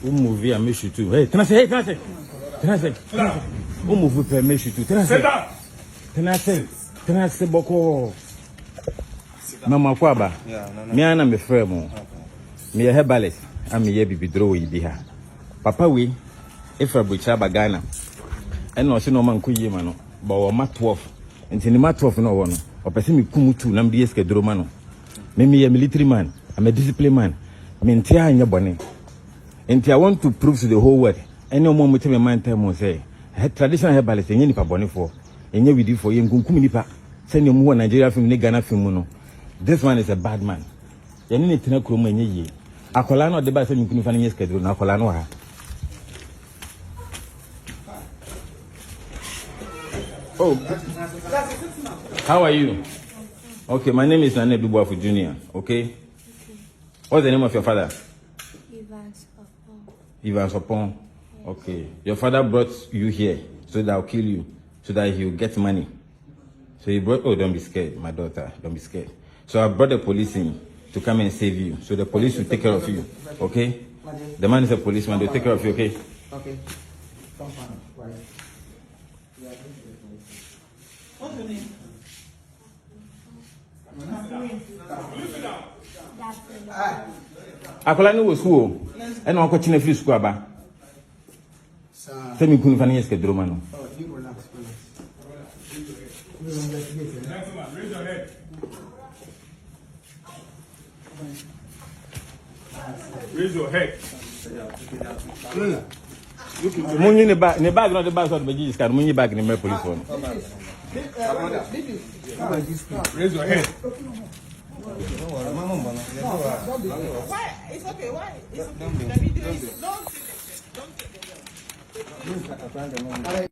movie and make you too. Hey, can I say? Movie per make you too. Can I say boko? Mama kwaba. Me ana me frɛ mo. Me ye herbalist. Am ye bibi draw yi bi ha. Papa we Efra Bucha Bagana. And no she no man ku yema no. Ba wo ma 12. Nti ni ma 12 no wo no. Opese me kumu tu na me dey skedro ma no. Me a military man. I'm a disciplined man. Me ntia anya bone. Nti I want to prove to the whole world. Any moment me man tell mo say, traditional herbalist enye nipa bone for. Enye widi for ye nkunkum nipa. Send you mu Nigeria film ni Ghana film no. This man is a bad man. Ye ni tena kromo enye ye. Akola no de ba say me kunu fa ni schedule na akola no ha. Oh. How are you? Okay, my name is Adu-Boafo Jr. Okay? What's the name of your father? Ivan Sopon. Okay. Your father brought you here so that I'll kill you, so that he'll get money. So he brought, oh, don't be scared, my daughter, don't be scared. So I brought the police in to come and save you. So the police will take care of you, okay? The man is a policeman, they'll take care of you, okay? Okay. What's your name? Akola no was school. And Uncle China free school aba. Tell me couldn't find yes drama no. Oh, you relax. Raise your head. Money in the bag, not the bag of the Jesus can money back in the police one. Raise your head. Why? It's okay. Why? It's okay. Don't